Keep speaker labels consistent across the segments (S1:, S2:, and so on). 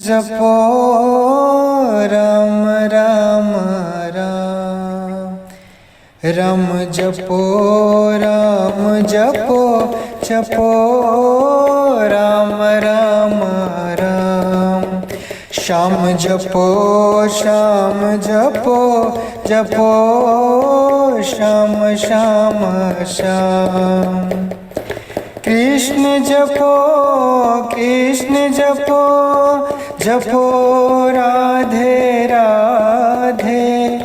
S1: जपो राम राम राम, राम जपो राम जपो, जपो राम राम राम। श्याम जपो श्याम जपो, जपो श्याम श्याम श्याम। कृष्ण जपो कृष्ण जपो, जपो राधे राधे।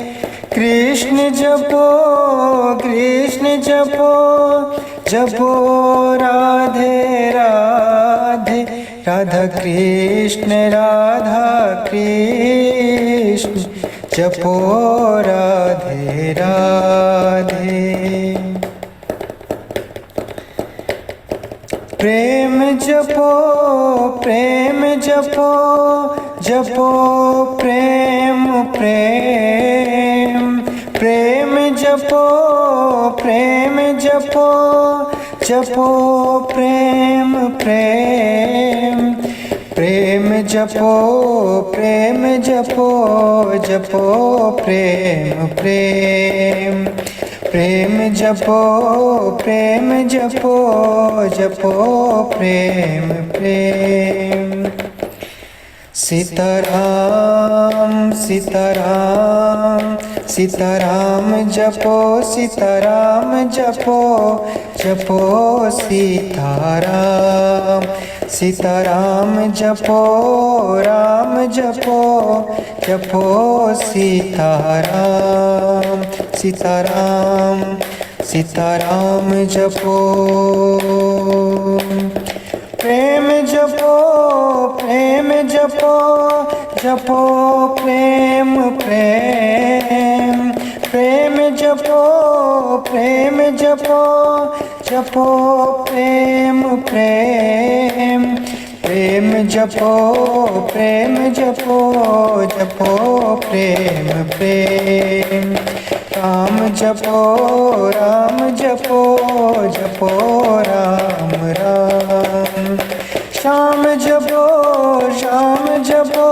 S1: कृष्ण जपो कृष्ण जपो, जपो राधे राधे। राधा कृष्ण जपो राधे राधे। प्रेम जपो प्रेम जपो, जपो प्रेम प्रेम। प्रेम जपो प्रेम जपो, जपो प्रेम प्रेम। प्रेम जपो प्रेम जपो, जपो प्रेम प्रेम। प्रेम जपो प्रेम जपो, जपो प्रेम प्रेम। सीताराम सीताराम सीताराम जपो, सीताराम जपो, जपो सीताराम। सीताराम जपो राम जपो, जपो सीताराम। सीताराम सीताराम जपो। प्रेम जपो प्रेम जपो, जपो प्रेम प्रेम। प्रेम जपो प्रेम जपो, जपो प्रेम प्रेम। प्रेम जपो प्रेम जपो, जपो प्रेम प्रेम। राम जपो जपो, जपो राम राम। श्याम जपो जपो,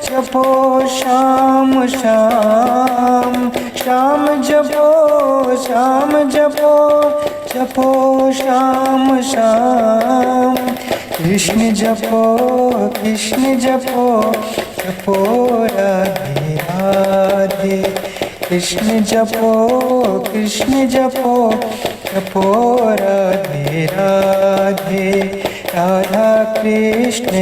S1: जपो श्याम श्याम। श्याम जपो जपो, जपो श्याम श्याम। कृष्ण जपो जपो, जपो राधे राधे। कृष्ण जपो जपो, जपो राधे राधे। राधा कृष्ण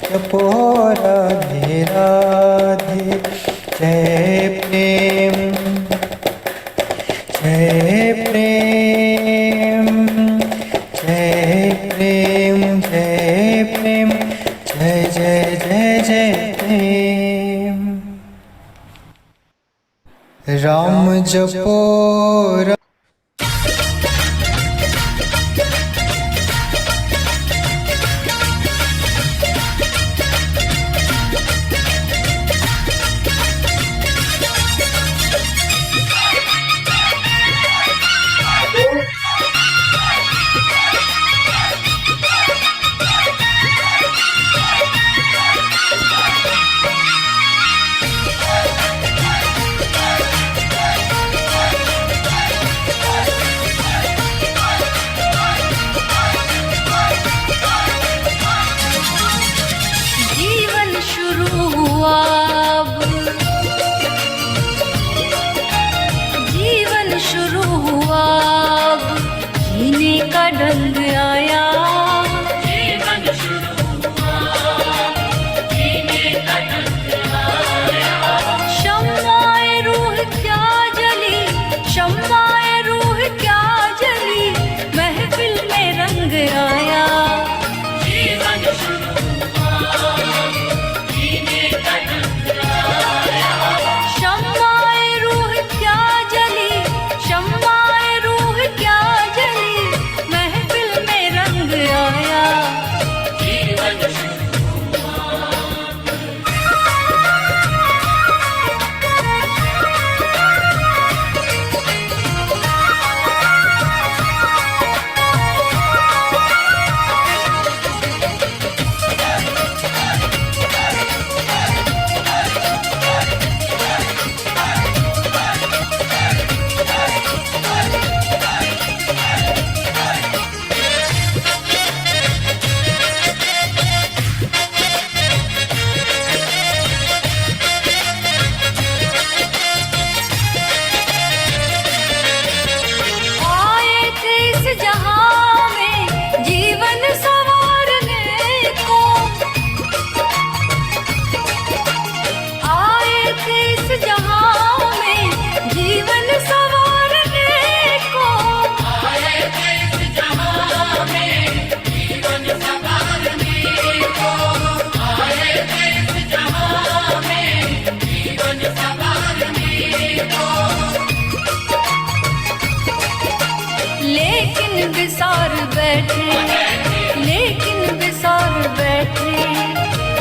S1: जपो राधे राधे। जय प्रेम जय प्रेम, जय प्रेम जय प्रेम, जय जय जय जय प्रेम। राम जपो
S2: ढंग आया।
S3: जीवन शुरू हुआ, जीने का ढंग आया।
S2: शम्माए रूह क्या जली, शम्माए रूह क्या जली, महफिल में रंग आया।
S3: जीवन शुरू हुआ, जीने का ढंग आया।
S2: शम्माए रूह क्या जली, शम्माए रूह क्या जली, महफिल लेकिन बिसार बैठे, लेकिन बिसार बैठे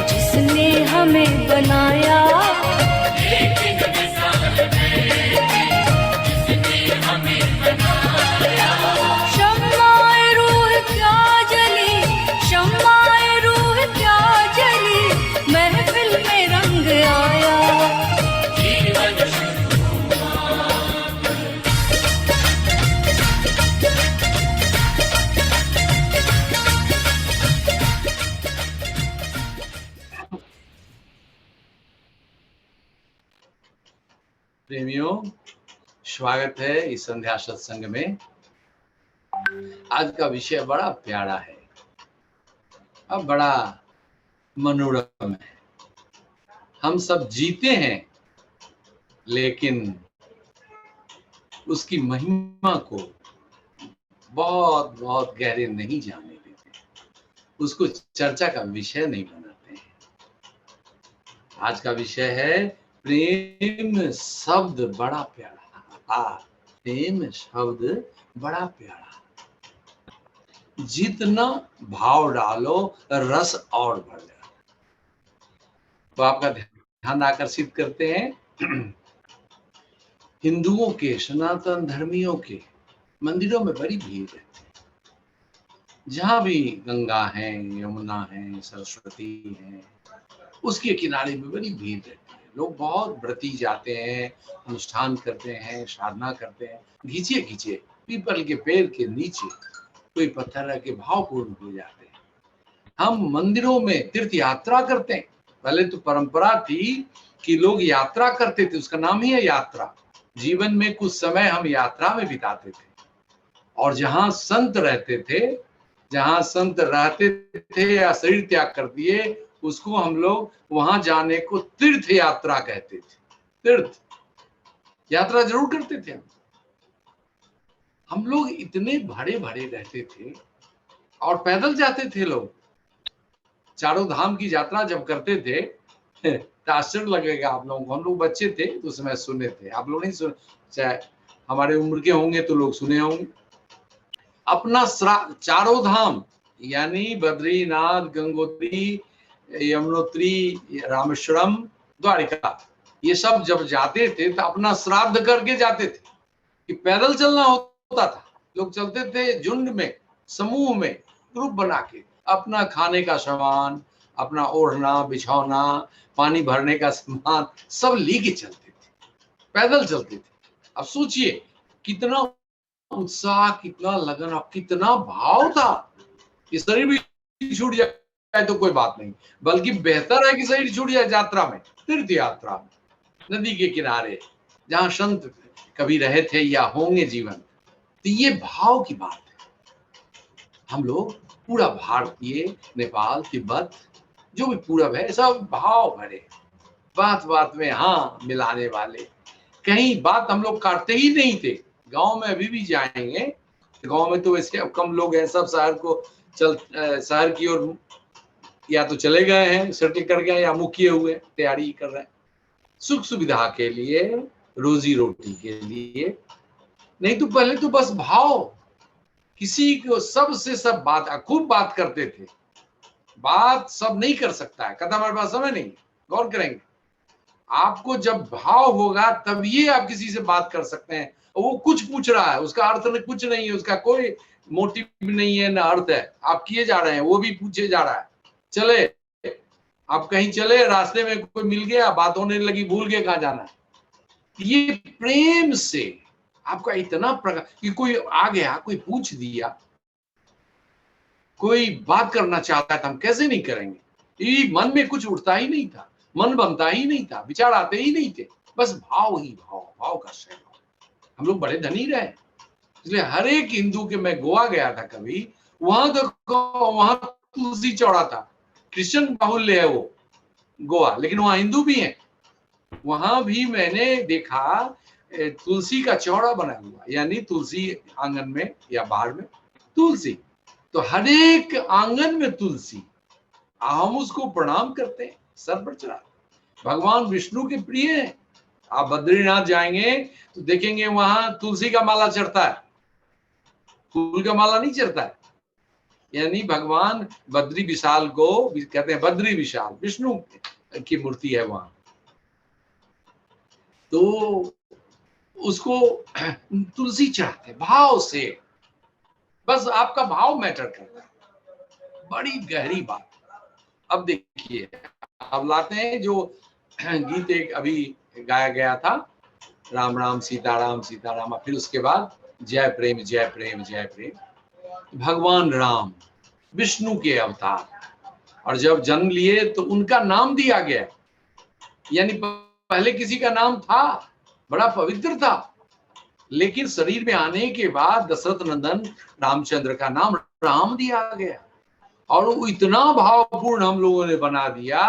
S2: जिसने हमें बनाया।
S3: लेकिन विसार बैठे जिसने हमें बनाया।
S2: शम्माए रूह क्या जली, शम्माए रूह क्या जली, महफिल में रंग आया।
S3: जीवन शुरू
S4: प्रेमियों, स्वागत है इस संध्या सत्संग में। आज का विषय बड़ा प्यारा है और बड़ा मनोरम है। हम सब जीते हैं लेकिन उसकी महिमा को बहुत बहुत गहरे नहीं जाने देते, उसको चर्चा का विषय नहीं बनाते हैं। आज का विषय है प्रेम शब्द बड़ा प्यारा। प्रेम शब्द बड़ा प्यारा। जितना भाव डालो रस और बढ़ जाए। तो आपका ध्यान आकर्षित करते हैं हिंदुओं के, सनातन धर्मियों के मंदिरों में बड़ी भीड़ रहती है। जहां भी गंगा है, यमुना है, सरस्वती है, उसके किनारे में बड़ी भीड़ रहती है। लोग बहुत व्रती जाते हैं, अनुष्ठान करते हैं, साधना करते हैं। घींचे घींचे पीपल के पेड़ के नीचे कोई पत्थर रख के भावपूर्ण हो जाते हैं। हम मंदिरों में तीर्थ यात्रा करते हैं। पहले तो परंपरा थी कि लोग यात्रा करते थे, उसका नाम ही है यात्रा। जीवन में कुछ समय हम यात्रा में बिताते थे और जहां संत रहते थे या शरीर त्याग कर दिए, उसको हम लोग वहां जाने को तीर्थ यात्रा कहते थे। तीर्थ यात्रा जरूर करते थे। हम लोग इतने भरे भरे रहते थे और पैदल जाते थे। लोग चारों धाम की यात्रा जब करते थे तो आश्चर्य लगेगा आप लोगों को। हम लोग बच्चे थे तो उस समय सुने थे, आप लोग नहीं सुने, चाहे हमारे उम्र के होंगे तो लोग सुने होंगे। अपना चारों धाम यानी बद्रीनाथ, गंगोत्री, यमुनोत्री, रामेश्वरम, द्वारिका, ये सब जब जाते थे तो अपना श्राद्ध करके जाते थे। कि पैदल चलना होता था। लोग चलते थे झुंड में, समूह में, ग्रुप बना के। अपना खाने का सामान, अपना ओढ़ना बिछौना, पानी भरने का सामान सब लेके चलते थे, पैदल चलते थे। अब सोचिए कितना उत्साह, कितना लगन और कितना भाव था कि शरीर भी छूट जाए तो कोई बात नहीं, बल्कि बेहतर है कि शरीर छूट जाए यात्रा में, तीर्थ यात्रा में, नदी के किनारे जहां संत कभी रहे थे या होंगे जीवन। तो ये भाव की बात है। हम लोग पूरा भारतीय, नेपाल, तिब्बत, जो भी पूरब है, सब भाव भरे, बात बात में हाँ मिलाने वाले। कहीं बात हम लोग काटते ही नहीं थे। गांव में अभी भी जाएंगे, गांव में तो वैसे कम लोग हैं, सब शहर की ओर या तो चले गए हैं, सेटल कर गए, या मुख किए हुए तैयारी कर रहे हैं सुख सुविधा के लिए, रोजी रोटी के लिए। नहीं तो पहले तो बस भाव, किसी को सबसे सब बात, खूब बात करते थे। बात सब नहीं कर सकता है, कथा हमारे पास समय नहीं, गौर करेंगे। आपको जब भाव होगा तब ये आप किसी से बात कर सकते हैं। वो कुछ पूछ रहा है, उसका अर्थ में कुछ नहीं है, उसका कोई मोटिव नहीं है, ना अर्थ है, आप किए जा रहे हैं, वो भी पूछे जा रहा है। चले, आप कहीं चले, रास्ते में कोई मिल गया, बात होने लगी, भूल गए कहाँ जाना है। ये प्रेम से आपका इतना प्रकार कि कोई आ गया, कोई पूछ दिया, कोई बात करना चाहता है तो हम कैसे नहीं करेंगे। ये मन में कुछ उठता ही नहीं था, मन बनता ही नहीं था, विचार आते ही नहीं थे, बस भाव ही भाव, भाव का शय। हम लोग बड़े धनी रहे, इसलिए हर एक हिंदू के, मैं गोवा गया था कभी, वहां देखो, वहां तुलसी चौड़ा था। क्रिश्चियन बाहुल्य है वो गोवा, लेकिन वहां हिंदू भी हैं। वहां भी मैंने देखा तुलसी का चौड़ा बना हुआ, यानी तुलसी आंगन में या बाहर में तुलसी, तो हर एक आंगन में तुलसी। हम उसको प्रणाम करते हैं, सर पर चढ़ा। भगवान विष्णु के प्रिय हैं। आप बद्रीनाथ जाएंगे तो देखेंगे वहां तुलसी का माला चढ़ता है। फूल का माला नहीं चढ़ता है। यानी भगवान बद्री विशाल को कहते हैं, बद्री विशाल विष्णु की मूर्ति है वहां, तो उसको तुलसी चढ़ाते भाव से, बस आपका भाव मैटर करता है, बड़ी गहरी बात। अब देखिए, अब लाते हैं जो गीत एक अभी गाया गया था, राम राम सीताराम सीताराम, फिर उसके बाद जय प्रेम जय प्रेम जय प्रेम। भगवान राम विष्णु के अवतार, और जब जन्म लिए तो उनका नाम दिया गया, यानी पहले किसी का नाम था, बड़ा पवित्र था, लेकिन शरीर में आने के बाद दशरथ नंदन रामचंद्र का नाम राम दिया गया, और वो इतना भावपूर्ण हम लोगों ने बना दिया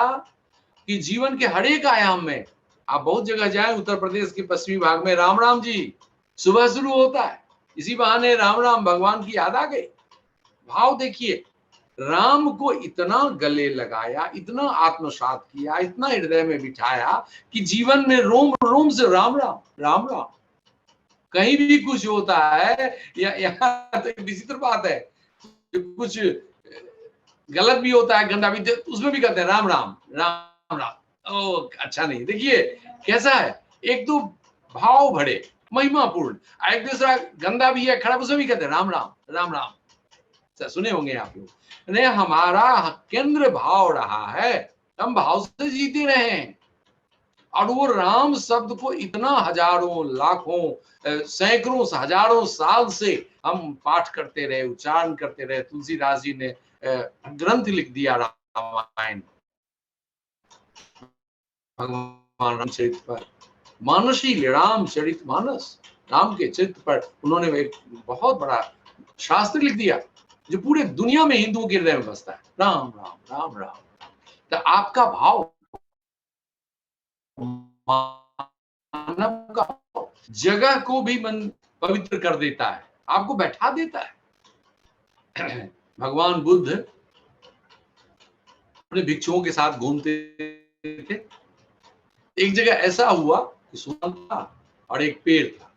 S4: कि जीवन के हर एक आयाम में, आप बहुत जगह जाएं, उत्तर प्रदेश के पश्चिमी भाग में राम राम जी सुबह शुरू होता है, इसी बहाने राम राम भगवान की याद आ गई। भाव देखिए, राम को इतना गले लगाया, इतना आत्मसात किया, इतना हृदय में बिठाया कि जीवन में रोम रोम से राम राम राम राम। कहीं भी कुछ होता है या यहाँ तो विचित्र बात है, कुछ गलत भी होता है, गंदा भी, उसमें भी कहते हैं राम राम राम राम। ओ अच्छा नहीं, देखिए कैसा है, एक तो भाव भरे महिमापूर्ण, एक दूसरा गंदा भी है खराब, उसमें भी कहते हैं राम राम राम राम। सुने होंगे आप लोग ने, हमारा केंद्र भाव रहा है, हम भाव से जीते रहे हैं, और वो राम शब्द को इतना हजारों लाखों सैकड़ों हजारों साल से हम पाठ करते रहे, उच्चारण करते रहे। तुलसीदास जी ने ग्रंथ लिख दिया रामायण, भगवान रामचरित पर, मानसी रामचरित मानस, राम के चरित्र पर उन्होंने एक बहुत बड़ा शास्त्र लिख दिया, जो पूरे दुनिया में हिंदुओं के हृदय में बसता है, राम राम राम राम। तो आपका भाव, मानव का जगह को भी मन पवित्र कर देता है, आपको बैठा देता है। भगवान बुद्ध अपने भिक्षुओं के साथ घूमते थे, एक जगह ऐसा हुआ कि सुना था और एक पेड़ था,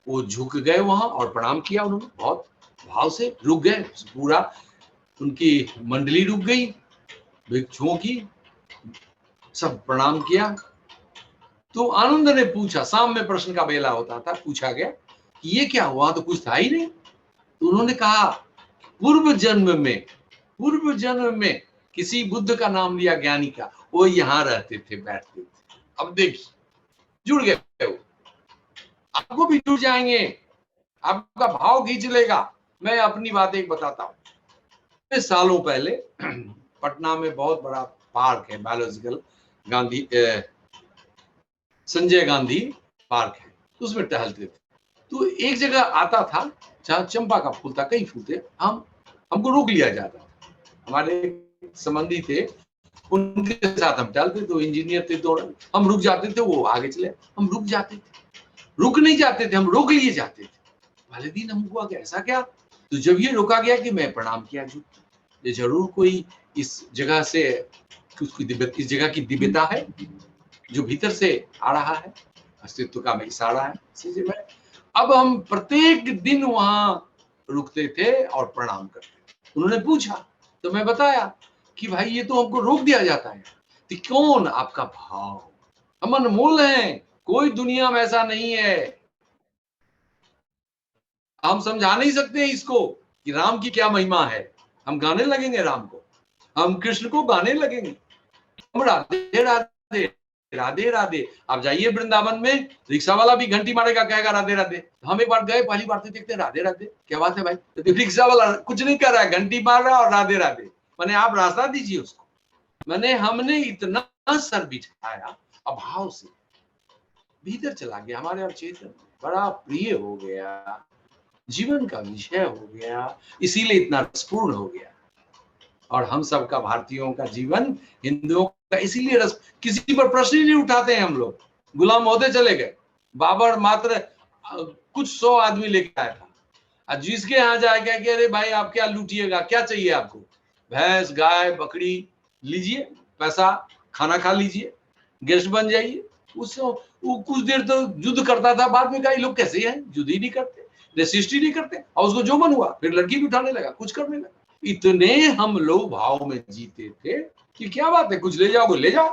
S4: वो झुक गए वहां और प्रणाम किया उन्होंने, बहुत भाव से रुक गए, पूरा उनकी मंडली रुक गई भिक्षुओं की, सब प्रणाम किया। तो आनंद ने पूछा, शाम में प्रश्न का बेला होता था, पूछा गया कि ये क्या हुआ, तो कुछ था ही नहीं। तो उन्होंने कहा पूर्व जन्म में किसी बुद्ध का नाम लिया, ज्ञानी का, वो यहाँ रहते थे, बैठते थे। अब देखिए जुड़ गए वो, आपको भी जुड़ जाएंगे, आपका भाव खींच लेगा। मैं अपनी बात एक बताता हूँ, सालों पहले पटना में बहुत बड़ा पार्क है, बायोलॉजिकल गांधी संजय गांधी पार्क है, उसमें टहलते थे। तो एक जगह आता था जहाँ चंपा का फूल था, कई फूल थे, हमको रोक लिया जाता था, हमारे संबंधी थे, उनके साथ हम टहलते, तो इंजीनियर थे, तो हम रुक जाते थे, वो आगे चले, हम रुक जाते थे, रुक नहीं जाते थे, हम रोक लिए जाते थे। पहले दिन हमको आगे ऐसा क्या, तो जब ये रोका गया कि मैं प्रणाम किया, ये जरूर कोई इस जगह से, इस जगह की दिव्यता है जो भीतर से आ रहा है, अस्तित्व का में इशारा है। अब हम प्रत्येक दिन वहां रुकते थे और प्रणाम करते। उन्होंने पूछा तो मैं बताया कि भाई ये तो हमको रोक दिया जाता है, तो कौन, आपका भाव, हम अनमोल हैं, कोई दुनिया में ऐसा नहीं है, हम समझा नहीं सकते इसको कि राम की क्या महिमा है। हम गाने लगेंगे राम को, हम कृष्ण को गाने लगेंगे, हम राधे राधे राधे राधे। आप जाइए वृंदावन में, रिक्शा वाला भी घंटी मारेगा, कहेगा राधे राधे। हम एक बार गए, पहली बार तो देखते हैं राधे राधे, क्या बात है भाई, तो रिक्शा वाला कुछ नहीं कर रहा है, घंटी मार रहा है और राधे राधे। मैंने आप रास्ता दीजिए उसको। मैंने हमने इतना सर बिठाया, अभाव से भीतर चला गया, हमारे और चेतन बड़ा प्रिय हो गया, जीवन का विषय हो गया, इसीलिए इतना रसपूर्ण हो गया। और हम सबका, भारतीयों का जीवन, हिंदुओं का इसीलिए रस, किसी पर प्रश्न ही नहीं उठाते हैं हम लोग। गुलाम होते चले गए, बाबर मात्र कुछ 100 आदमी लेके आया था, जिसके यहाँ जाएगा कि अरे भाई आप क्या लूटिएगा, क्या चाहिए आपको, भैंस गाय बकरी लीजिए, पैसा खाना खा लीजिए, गेस्ट बन जाइए। उससे वो कुछ देर तो युद्ध करता था, बाद में कहा लोग कैसे हैं, युद्ध ही नहीं करते। रेसिस्ट ही नहीं करते, और उसको जो मन हुआ फिर लड़की भी उठाने लगा, कुछ करने लगा। इतने हम लोग भाव में जीते थे कि क्या बात है, कुछ ले जाओ ले जाओ।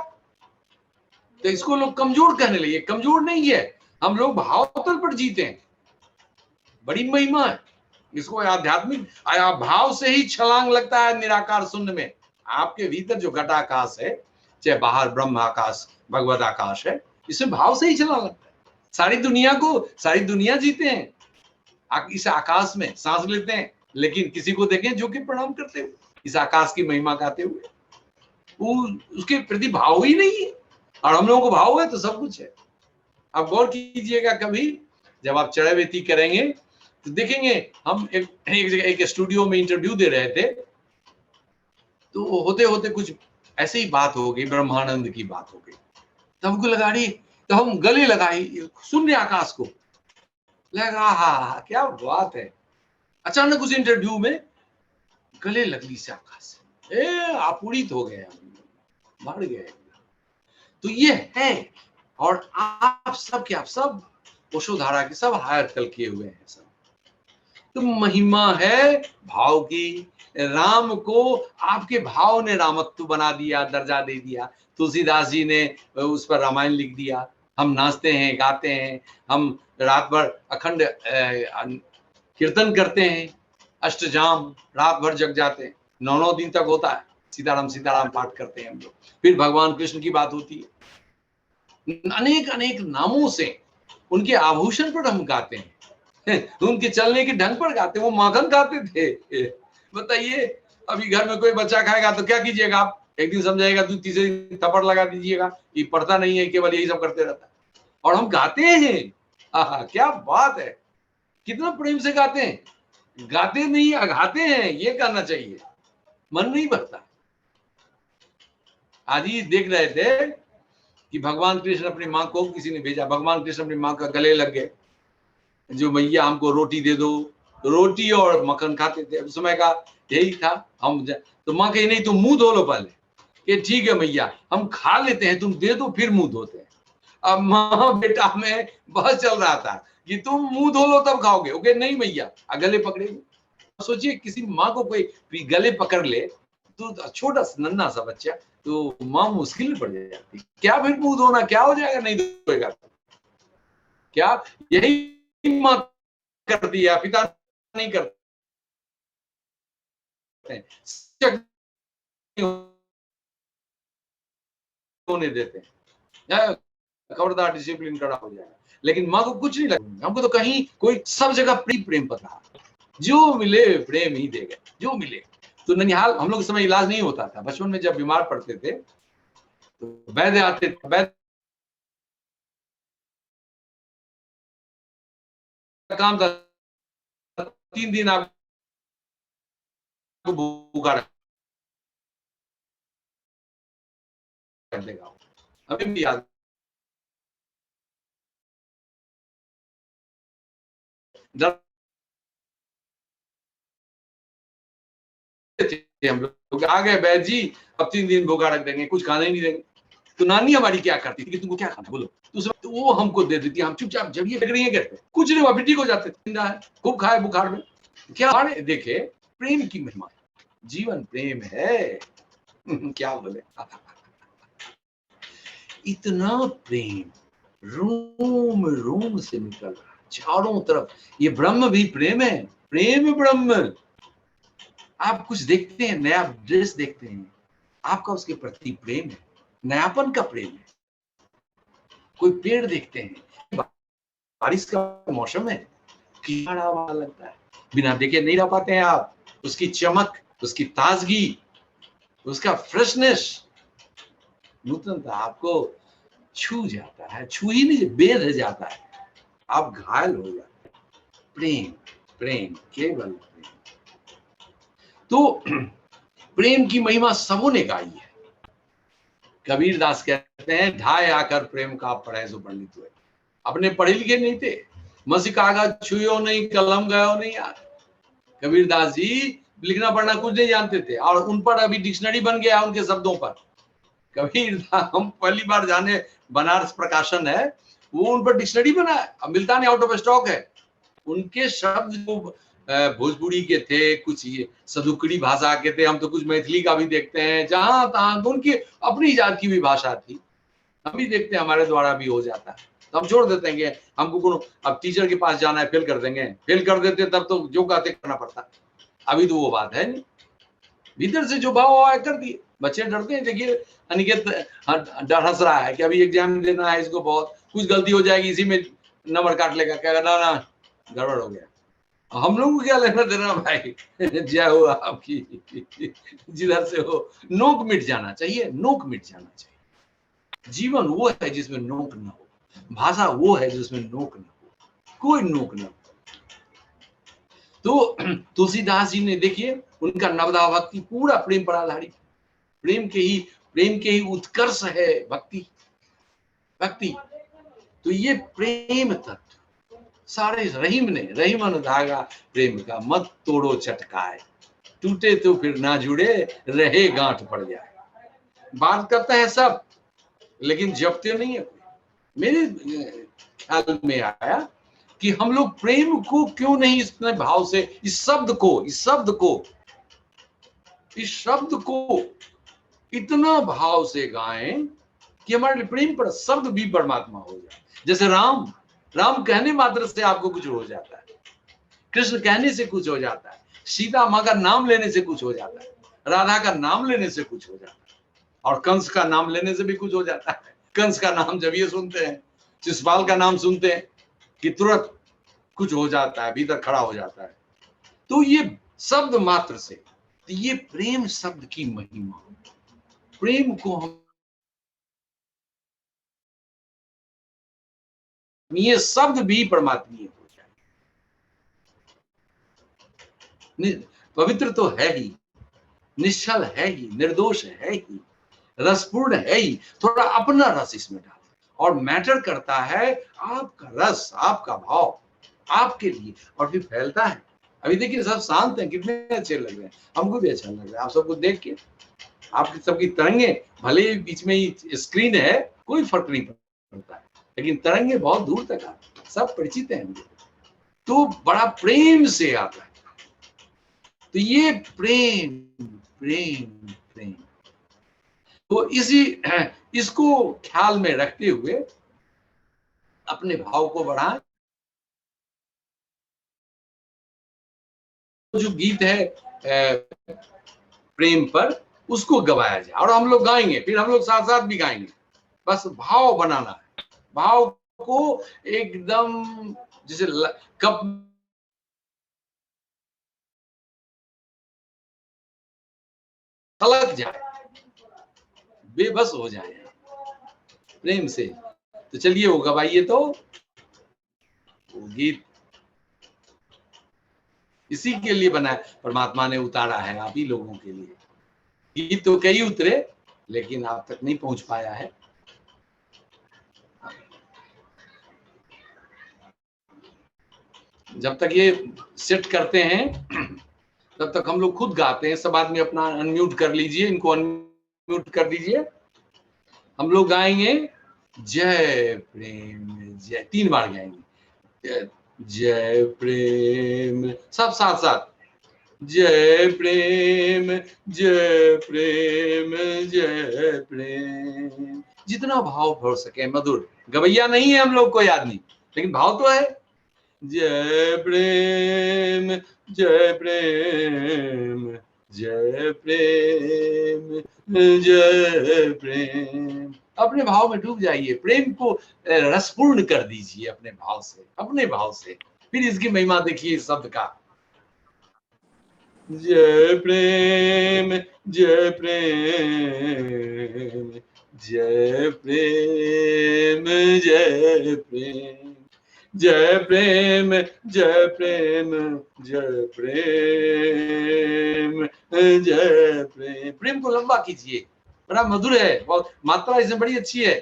S4: तो इसको लोग कमजोर कहने लगे, कमजोर नहीं है, हम लोग भाव तल पर जीते हैं, बड़ी महिमा है। इसको आध्यात्मिक भाव से ही छलांग लगता है निराकार शून्य में। आपके भीतर जो घटाकाश है, चाहे बाहर ब्रह्म आकाश भगवत आकाश है, इसमें भाव से ही छलांग लगता है। सारी दुनिया जीते हैं इस आकाश में, सांस लेते हैं, लेकिन किसी को देखें जो कि प्रणाम करते हुए, इस आकाश की महिमा गाते हुए, वो उसके प्रति भाव ही नहीं है। और हम लोगों को भाव है तो सब कुछ है। आप गौर कीजिएगा, कभी जब आप चढ़ावेती करेंगे तो देखेंगे, हम एक स्टूडियो में इंटरव्यू दे रहे थे, तो होते होते कुछ ऐसे ही बात हो गई, ब्रह्मानंद की बात हो गई, तो हमको लगा रही, तो हम गले लगाई शून्य आकाश को, लगा हा क्या बात है। अचानक उस इंटरव्यू में गले लग ली से आकाश से, आपूरित हो गए, बढ़ गए। तो ये है, और आप सब वसुधारा के सब हायर कल किए हुए हैं सब। तो महिमा है भाव की। राम को आपके भाव ने रामत्व बना दिया, दर्जा दे दिया। तुलसीदास जी ने उस पर रामायण लिख दिया। हम नाचते हैं, गाते हैं, हम रात भर अखंड कीर्तन करते हैं, अष्टजाम रात भर जग जाते हैं, 9 दिन तक होता है, सीताराम पाठ करते हैं हम लोग। फिर भगवान कृष्ण की बात होती है, अनेक नामों से उनके आभूषण पर हम गाते हैं, उनके चलने के ढंग पर गाते हैं। वो माखन खाते थे। बताइए, अभी घर में कोई बच्चा खाएगा तो क्या कीजिएगा आप? एक दिन समझाएगा, तीसरे दिन थप्पड़ लगा दीजिएगा, ये पढ़ता नहीं है, केवल यही सब करते रहता है। और हम गाते हैं, क्या बात है, कितना प्रेम से गाते हैं। गाते नहीं, अघाते हैं, ये करना चाहिए, मन नहीं भरता। आज ही देख रहे थे कि भगवान कृष्ण अपनी माँ को, किसी ने भेजा, भगवान कृष्ण अपनी माँ का गले लग गए, जो मैया हमको रोटी दे दो, रोटी और मक्खन खाते थे। उस समय का यही था। हम तो माँ कही नहीं, तुम मुंह धो लो पहले, कि ठीक है मैया हम खा लेते हैं, तुम दे दो फिर मुंह धोते हैं। अब माँ बेटा में बहस चल रहा था कि तुम मुंह धो लो तब खाओगे। ओके नहीं मैया, गले पकड़ेगी। सोचिए किसी माँ को कोई गले पकड़ ले, तो छोटा नन्हा सा बच्चा, तो माँ मुश्किल में पड़ जाती, क्या फिर मुंह धोना, क्या हो जाएगा नहीं धोएगा, क्या यही माँ करती है, पिता नहीं करते, होने देते हैं, खबरदार डिसिप्लिन कड़ा हो जाएगा। लेकिन माँ को कुछ नहीं लगता, हमको तो कहीं कोई सब जगह प्रेम पता, जो मिले प्रेम ही देगा, जो मिले। तो ननिहाल हम लोग इस समय इलाज नहीं होता था। बचपन में जब बीमार पड़ते थे तो वैद्य आते, वैद्य काम था 3 दिन आपको भूखा रख देगा। अभी भी याद हम लोग, आ गए वैद्य जी, अब 3 दिन भूखा रख देंगे, कुछ खाना ही नहीं देंगे। तो नानी हमारी क्या करती थी कि तुमको क्या खाना बोलो, तो वो हमको दे देती, हम चुपचाप जब ये लग रही है कहते कुछ नहीं हुआ, फिर ठीक हो जाते, जिंदा है, खूब खाए बुखार में। क्या देखे प्रेम की महिमा, जीवन प्रेम है। क्या बोले, इतना प्रेम रोम रोम से निकल रहा चारों तरफ। ये ब्रह्म भी प्रेम है, प्रेम ब्रह्म। आप कुछ देखते हैं, नया ड्रेस देखते हैं, आपका उसके प्रति प्रेम है, नयापन का प्रेम है। कोई पेड़ देखते हैं, बारिश का मौसम है, कीड़ा लगता है, बिना देखे नहीं रह पाते हैं आप। उसकी चमक, उसकी ताजगी, उसका फ्रेशनेस, नूतनता आपको छू जाता है, छू ही नहीं बेध जाता है, आप घायल हो जाते हैं। प्रेम, प्रेम, केवल प्रेम। तो प्रेम की महिमा सबों ने गाई है। कबीर दास कहते हैं, ढाए आकर प्रेम का पढ़े सो पंडित हुए। अपने पढ़े लिखे नहीं थे, मसी कागज छुयो नहीं, कलम गयो नहीं यार। कबीर दास जी लिखना पढ़ना कुछ नहीं जानते थे, और उन पर अभी डिक्शनरी बन गया उनके शब्दों पर। कबीर दास, हम पहली बार जाने, बनारस प्रकाशन है, वो उन पर डिक्शनरी बना है, अब मिलता नहीं, आउट ऑफ स्टॉक है। उनके शब्द जो भोजपुरी के थे, कुछ ये सदुकड़ी भाषा के थे, हम तो कुछ मैथिली का भी देखते हैं, जहां तहां उनकी अपनी जात की भी भाषा थी, हम भी देखते हैं, हमारे द्वारा भी हो जाता है, तो हम छोड़ देते हैं कि हमको कोनो अब टीचर के पास जाना है, फेल कर देंगे, फेल कर देते तब तो जो कहते करना पड़ता। अभी तो वो बात है नहीं, भीतर से जो भाव आया कर दिए। बच्चे डरते हैं, देखिए अनिकेत डर हंस रहा है कि अभी एग्जाम देना है, इसको बहुत कुछ गलती हो जाएगी, इसी में नंबर काट लेगा, कहेगा ना ना गड़बड़ हो गया। हम लोग को क्या लेना देना भाई, जय हो आपकी, जिधर से हो, नोक मिट जाना चाहिए, नोक मिट जाना चाहिए। जीवन वो है जिसमें नोक न हो, भाषा वो है जिसमें नोक न हो, कोई नोक न हो। तो तुलसीदास जी ने देखिए, उनका नवदा भक्ति पूरा प्रेम पर आधारित, प्रेम के ही उत्कर्ष है भक्ति, भक्ति। तो ये प्रेम तत्व सारे रहीम ने, रहीमन धागा प्रेम का, मत तोड़ो चटकाए, टूटे तो फिर ना जुड़े, रहे गांठ पड़ जाए। बात करते हैं सब, लेकिन जपते नहीं है। मेरे ख्याल में आया कि हम लोग प्रेम को क्यों नहीं इतने भाव से, इस शब्द को इतना भाव से गाएं कि हमारे प्रेम पर शब्द भी परमात्मा हो जाए। जैसे राम कहने मात्र से आपको कुछ हो जाता है, कृष्ण कहने से कुछ हो जाता है, सीता माँ का नाम लेने से कुछ हो जाता है, राधा का नाम लेने से कुछ हो जाता है, और कंस का नाम लेने से भी कुछ हो जाता है। कंस का नाम जब ये सुनते हैं, शिशुपाल का नाम सुनते हैं कि तुरंत कुछ हो जाता है, भीतर खड़ा हो जाता है। तो ये शब्द मात्र से, तो ये प्रेम शब्द की महिमा, प्रेम को हम ये शब्द भी परमात्मीय हो जाए। पवित्र तो है ही, निश्चल है ही, निर्दोष है ही, रसपूर्ण है ही, थोड़ा अपना रस इसमें डाल, और मैटर करता है आपका रस, आपका भाव आपके लिए, और फिर फैलता है। अभी देखिए सब शांत हैं, कितने अच्छे लग रहे हैं, हमको भी अच्छा लग रहा है आप सबको देख के। आपकी सबकी तरंगे, भले बीच में ही स्क्रीन है, कोई फर्क नहीं पड़ता है, लेकिन तरंगे बहुत दूर तक आते, सब परिचित हैं मुझे, तो बड़ा प्रेम से आता है। तो ये प्रेम प्रेम प्रेम, तो इसको ख्याल में रखते हुए अपने भाव को बढ़ाएं। जो गीत है प्रेम पर, उसको गवाया जाए, और हम लोग गाएंगे, फिर हम लोग साथ साथ भी गाएंगे। बस भाव बनाना है, भाव को एकदम जैसे कप छलक जाए, बेबस हो जाए प्रेम से। तो चलिए वो गवाइए, तो वो गीत इसी के लिए बना है, परमात्मा ने उतारा है आप ही लोगों के लिए। गीत तो कई उतरे, लेकिन आप तक नहीं पहुंच पाया है। जब तक ये सेट करते हैं तब तक हम लोग खुद गाते हैं। सब आदमी अपना अनम्यूट कर लीजिए, इनको अनम्यूट कर दीजिए। हम लोग गाएंगे जय प्रेम जय, 3 बार गाएंगे, जय प्रेम, सब साथ साथ, जय प्रेम जय प्रेम जय प्रेम। जितना भाव भर सके, मधुर, गवैया नहीं है हम लोग कोई आदमी, लेकिन भाव तो है। जय प्रेम जय प्रेम जय प्रेम जय प्रेम। अपने भाव में डूब जाइए, प्रेम को रसपूर्ण कर दीजिए अपने भाव से, अपने भाव से। फिर इसकी महिमा देखिए इस शब्द का, जय प्रेम जय प्रेम जय प्रेम जय प्रेम जय प्रेम जय प्रेम जय प्रेम जय प्रेम। प्रेम को लंबा कीजिए, बड़ा मधुर है, बहुत मात्रा इसमें बड़ी अच्छी है।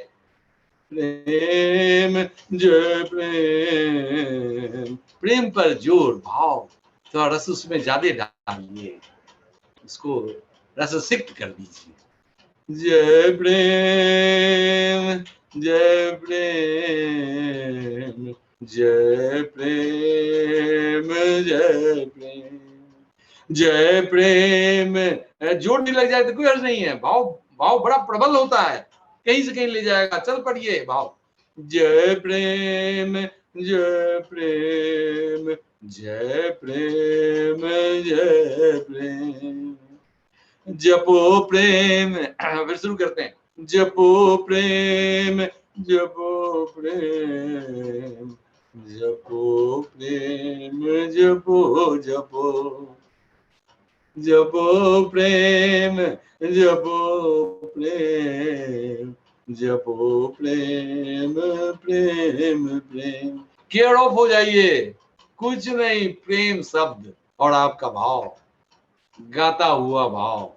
S4: प्रेम जय प्रेम, प्रेम पर जोर, भाव थोड़ा रस उसमें ज्यादा डालिए, उसको रस सिक्त कर दीजिए। जय प्रेम जय प्रेम जय प्रेम जय प्रेम जय प्रेम। जोड़ नहीं लग जाए तो कोई अर्थ नहीं है। भाव भाव बड़ा प्रबल होता है, कहीं से कहीं ले जाएगा। चल पड़िए भाव। जय प्रेम जय प्रेम जय प्रेम जय प्रेम जपो प्रेम। फिर शुरू करते हैं। जपो प्रेम जपो प्रेम जपो प्रेम जपो जपो जपो प्रेम जपो प्रेम जपो प्रेम प्रेम प्रेम। केयर ऑफ हो जाइए, कुछ नहीं, प्रेम शब्द और आपका भाव, गाता हुआ भाव,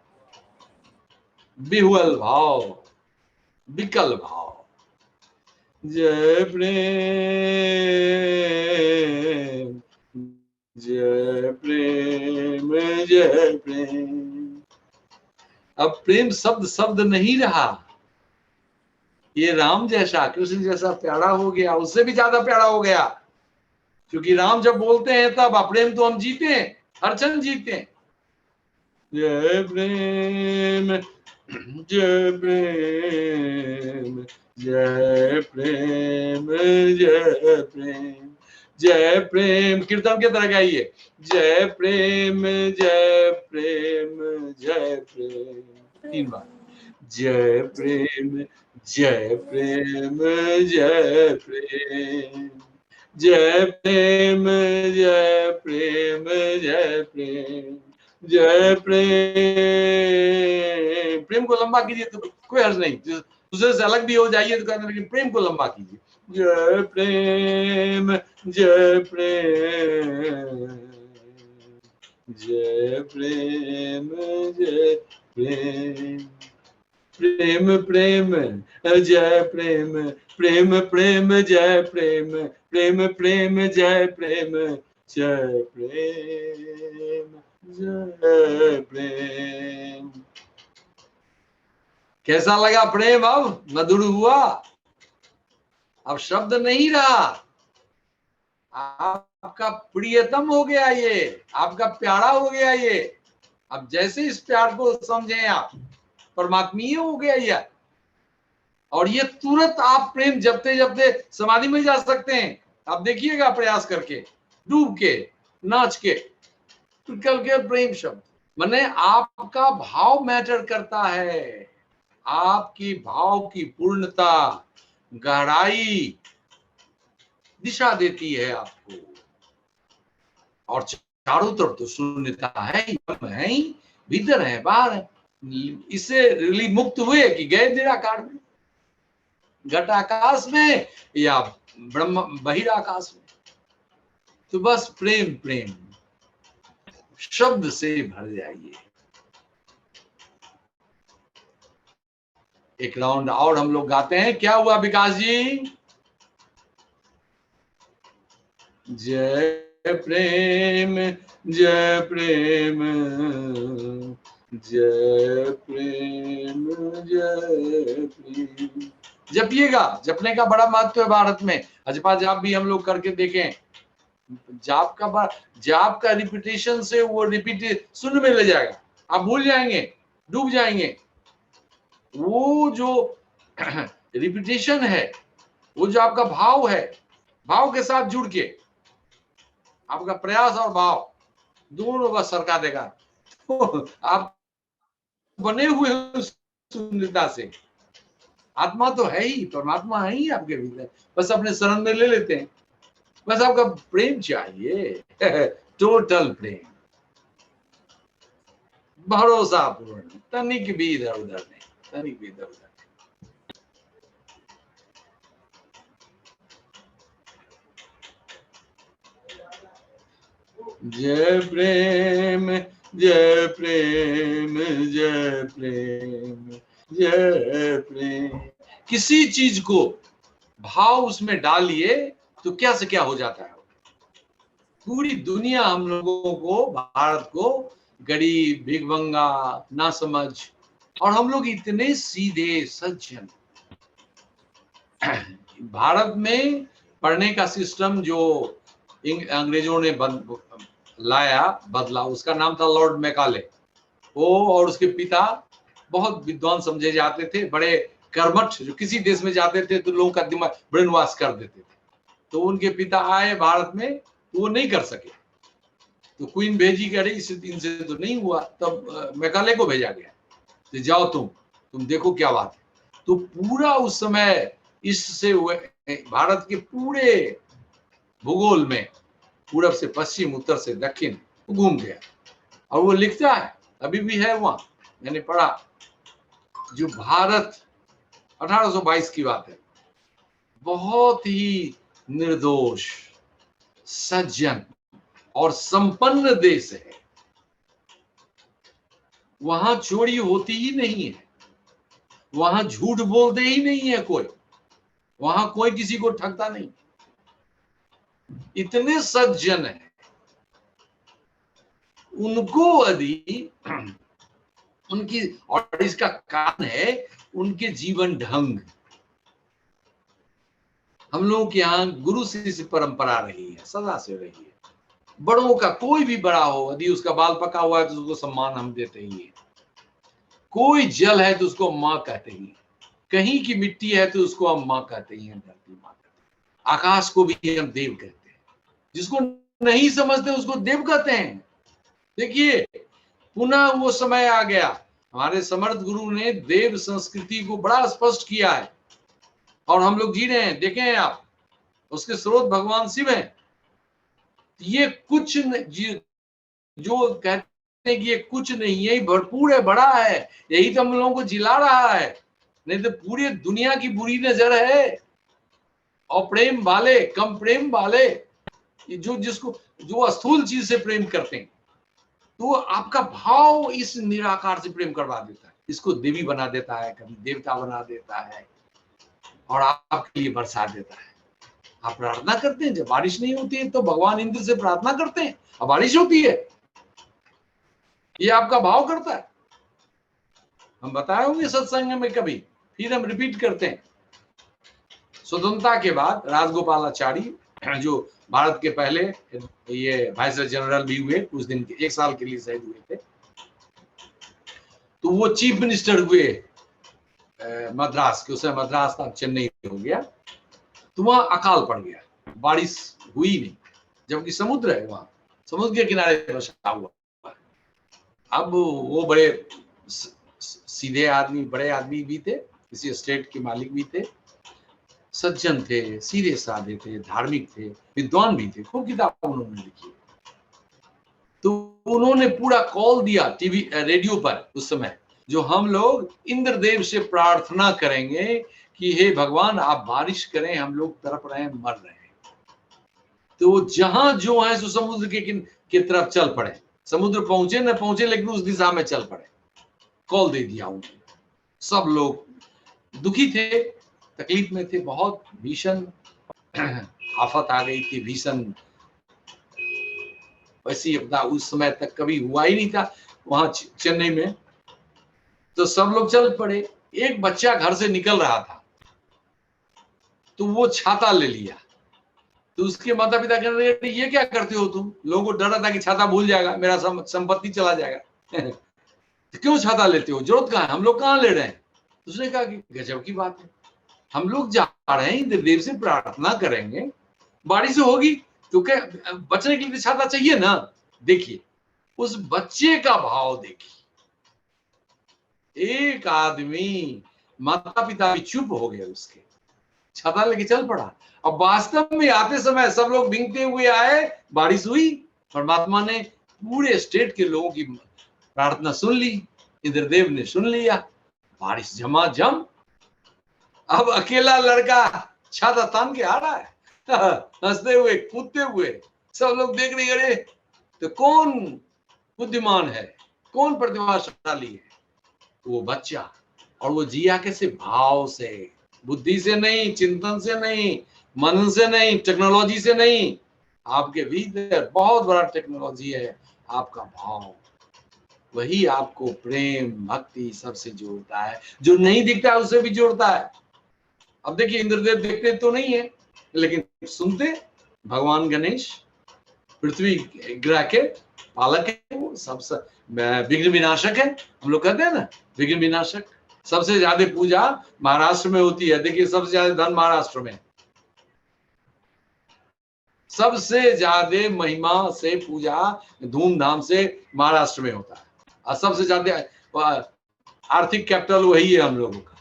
S4: बिहुअल भाव, विकल भाव। जय प्रेम जय प्रेम जय प्रेम। अब प्रेम शब्द शब्द नहीं रहा, ये राम जैसा कृष्ण जैसा प्यारा हो गया, उससे भी ज्यादा प्यारा हो गया। क्योंकि राम जब बोलते हैं तब प्रेम तो हम जीते हैं, हर क्षण जीते हैं। जय प्रेम जय प्रेम जय प्रेम जय प्रेम जय प्रेम। कीर्तन के तरह गाइए। जय प्रेम जय प्रेम जय प्रेम। 3 बार। जय प्रेम जय प्रेम जय प्रेम जय प्रेम जय प्रेम जय प्रेम जय प्रेम। प्रेम को लंबा कीजिए तो कोई हर्ज नहीं, दूसरे से अलग भी हो जाइए तो कहते, लेकिन प्रेम को लंबा कीजिए। जय प्रेम जय प्रेम जय प्रेम जय प्रेम प्रेम प्रेम जय प्रेम प्रेम प्रेम जय प्रेम प्रेम प्रेम जय प्रेम जय प्रेम जय प्रेम। कैसा लगा प्रेम? अब मधुर हुआ, अब शब्द नहीं रहा, आपका प्रियतम हो गया, ये आपका प्यारा हो गया। ये अब जैसे इस प्यार को समझें आप, परमात्मीय हो गया ये। और ये तुरंत आप प्रेम जपते जपते समाधि में जा सकते हैं। आप देखिएगा प्रयास करके, डूब के, नाच के, निकल के प्रेम शब्द। माने आपका भाव मैटर करता है, आपकी भाव की पूर्णता, गहराई दिशा देती है आपको। और चारों तरफ तो शून्यता है ही, भीतर है, बाहर है। इससे रिली मुक्त हुए कि गए निराकार में, घटाकाश में या ब्रह्म बहिराकाश में। तो बस प्रेम प्रेम शब्द से भर जाइए। एक राउंड और हम लोग गाते हैं। क्या हुआ विकास जी? जय प्रेम जय प्रेम जय प्रेम जय प्रेम। जपिएगा, जपने का बड़ा महत्व है भारत में। अजपा जाप भी हम लोग करके देखें। जाप का रिपीटेशन से वो रिपीट सुन में ले जाएगा, आप भूल जाएंगे, डूब जाएंगे। वो जो रिपीटेशन है, वो जो आपका भाव है, भाव के साथ जुड़ के आपका प्रयास और भाव दोनों का सरका देगा। तो आप बने हुए शून्यता से, आत्मा तो है ही, परमात्मा है ही आपके भीतर, बस अपने शरण में ले लेते हैं। बस आपका प्रेम चाहिए, टोटल प्रेम, भरोसा पूर्ण, तनिक भी इधर उधर नहीं, तनिक भी इधर उधर। जय प्रेम जय प्रेम जय प्रेम जय प्रेम। किसी चीज को भाव उसमें डालिए तो क्या से क्या हो जाता है। पूरी दुनिया हम लोगों को, भारत को गरीब, भिखमंगा, ना समझ, और हम लोग इतने सीधे सज्जन। भारत में पढ़ने का सिस्टम जो अंग्रेजों ने बदला, उसका नाम था लॉर्ड मैकाले। वो और उसके पिता बहुत विद्वान समझे जाते थे, बड़े कर्मठ, जो किसी देश में जाते थे तो लोगों का दिमाग ब्रेन वॉश कर देते थे। तो उनके पिता आए भारत में, तो वो नहीं कर सके, तो क्वीन भेजी, कह रही इनसे तो नहीं हुआ। तब मैकाले को भेजा गया, तो जाओ तुम देखो क्या बात है। तो पूरा उस समय इससे भारत के पूरे भूगोल में पूरब से पश्चिम, उत्तर से दक्षिण घूम गया। और वो लिखता है, अभी भी है वहां, मैंने पढ़ा, जो भारत 1822 की बात है, बहुत ही निर्दोष, सज्जन और संपन्न देश है। वहां चोरी होती ही नहीं है, वहां झूठ बोलते ही नहीं है कोई, वहां कोई किसी को ठगता नहीं, इतने सज्जन है। उनको यदि उनकी, और इसका कारण है उनके जीवन ढंग। हम लोगों के यहाँ गुरु शिष्य परंपरा रही है, सदा से रही है। बड़ों का, कोई भी बड़ा हो, यदि उसका बाल पका हुआ है तो उसको सम्मान हम देते ही है। कोई जल है तो उसको माँ कहते ही, कहीं की मिट्टी है तो उसको हम माँ कहते ही हैं, धरती माँ कहते हैं। आकाश को भी हम देव कहते हैं, जिसको नहीं समझते उसको देव कहते हैं। देखिए, पुनः वो समय आ गया, हमारे समर्थ गुरु ने देव संस्कृति को बड़ा स्पष्ट किया है, और हम लोग जी रहे हैं। देखें आप, उसके स्रोत भगवान शिव हैं। ये कुछ जो कहते हैं कि ये कुछ नहीं है, भरपूर है, बड़ा है, यही तो हम लोगों को जिला रहा है। नहीं तो पूरी दुनिया की बुरी नजर है, और प्रेम वाले, कम प्रेम वाले, जो स्थूल चीज से प्रेम करते हैं, तो आपका भाव इस निराकार से प्रेम करवा देता है, इसको देवी बना देता है, कभी देवता बना देता है, और आपके लिए बरसा देता है। आप प्रार्थना करते हैं, जब बारिश नहीं होती है तो भगवान इंद्र से प्रार्थना करते हैं, अब बारिश होती है, ये आपका भाव करता है। हम बताए होंगे सत्संग में कभी, फिर हम रिपीट करते हैं। स्वतंत्रता के बाद राजगोपालाचारी, जो भारत के पहले ये वाइसरॉय जनरल भी हुए, कुछ दिन के, 1 साल के लिए शहीद हुए थे, तो वो चीफ मिनिस्टर हुए मद्रास के। उसमें मद्रास था, चेन्नई हो गया। तो वहां अकाल पड़ गया, बारिश हुई नहीं, जबकि समुद्र है वहां, समुद्र के किनारे बसा हुआ। अब वो बड़े सीधे आदमी, बड़े आदमी भी थे, किसी स्टेट के मालिक भी थे, सज्जन थे, सीधे साधे थे, धार्मिक थे, विद्वान भी थे, खूब किताब उन्होंने लिखी। तो उन्होंने पूरा कॉल दिया टीवी, रेडियो पर उस समय, जो हम लोग इंद्रदेव से प्रार्थना करेंगे कि हे भगवान आप बारिश करें, हम लोग तड़प रहे हैं, मर रहे हैं। तो जहां जो है सो समुद्र के तरफ चल पड़े, समुद्र पहुंचे न पहुंचे, लेकिन उस दिशा में चल पड़े। कॉल दे दिया उन्होंने। सब लोग दुखी थे, तकलीफ में थे, बहुत भीषण आफत आ गई थी, भीषण वैसी आपदा उस समय तक कभी हुआ ही नहीं था वहां चेन्नई में। तो सब लोग चल पड़े। एक बच्चा घर से निकल रहा था, तो वो छाता ले लिया। तो उसके माता पिता कह रहे हैं, ये क्या करते हो तुम? लोगों को डर था कि छाता भूल जाएगा, मेरा संपत्ति चला जाएगा। तो क्यों छाता लेते हो, जरूरत कहाँ है, हम लोग कहाँ ले रहे हैं? उसने कहा कि गजब की बात है, हम लोग जा रहे हैं इंद्रदेव से प्रार्थना करेंगे, बारिश होगी तो क्या बचने के लिए छाता चाहिए ना। देखिए उस बच्चे का भाव देखिए। एक आदमी, माता पिता भी चुप हो गए, उसके छाता लेके चल पड़ा। अब वास्तव में आते समय सब लोग भीगते हुए आए, बारिश हुई, परमात्मा ने पूरे स्टेट के लोगों की प्रार्थना सुन ली, इंद्रदेव ने सुन लिया, बारिश झमाझम। अब अकेला लड़का छाता तान के आ रहा है, हंसते हुए, कूदते हुए, सब लोग देख रहे, अरे तो कौन बुद्धिमान है, कौन प्रतिभाशाली है? वो बच्चा। और वो जिया कैसे? भाव से, बुद्धि से नहीं, चिंतन से नहीं, मनन से नहीं, टेक्नोलॉजी से नहीं। आपके भीतर बहुत बड़ा टेक्नोलॉजी है, आपका भाव। वही आपको प्रेम, भक्ति सबसे जोड़ता है, जो नहीं दिखता है उससे भी जोड़ता है। अब देखिए इंद्रदेव देखते तो नहीं है, लेकिन सुनते भगवान गणेश पृथ्वी ग्रह के पालक है, वो सबसे विघ्न विनाशक है। हम लोग कहते हैं ना विघ्न विनाशक। सबसे ज्यादा पूजा महाराष्ट्र में होती है। देखिए सबसे ज्यादा धन महाराष्ट्र में, सबसे ज्यादा महिमा से पूजा धूमधाम से महाराष्ट्र में होता है, और सबसे ज्यादा आर्थिक कैपिटल वही है हम लोगों का।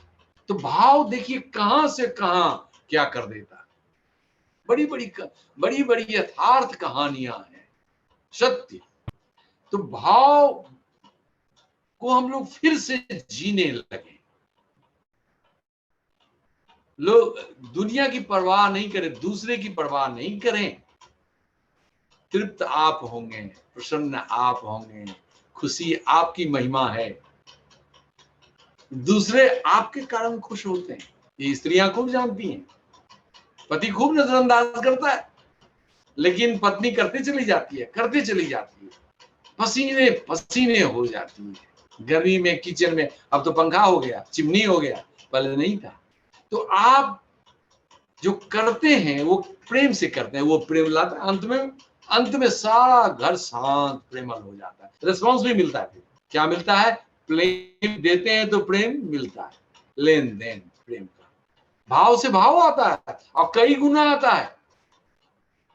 S4: तो भाव देखिए कहां से कहां क्या कर देता है। बड़ी बड़ी यथार्थ कहानियां हैं, सत्य। तो भाव को हम लोग फिर से जीने लगे। लोग दुनिया की परवाह नहीं करें, दूसरे की परवाह नहीं करें। तृप्त आप होंगे, प्रसन्न आप होंगे, खुशी आपकी महिमा है। दूसरे आपके कारण खुश होते हैं, ये स्त्रियां खूब जानती हैं। पति खूब नजरअंदाज करता है, लेकिन पत्नी करती चली जाती है, करती चली जाती है, पसीने पसीने हो जाती है। गर्मी में किचन में, अब तो पंखा हो गया, चिमनी हो गया, पहले नहीं था। तो आप जो करते हैं वो प्रेम से करते हैं, वो प्रेम लाता है। अंत में सारा घर शांत प्रेमल हो जाता है। रिस्पॉन्स भी मिलता है। क्या मिलता है? प्रेम देते हैं तो प्रेम मिलता है, लेन देन प्रेम का। भाव से भाव आता है और कई गुना आता है।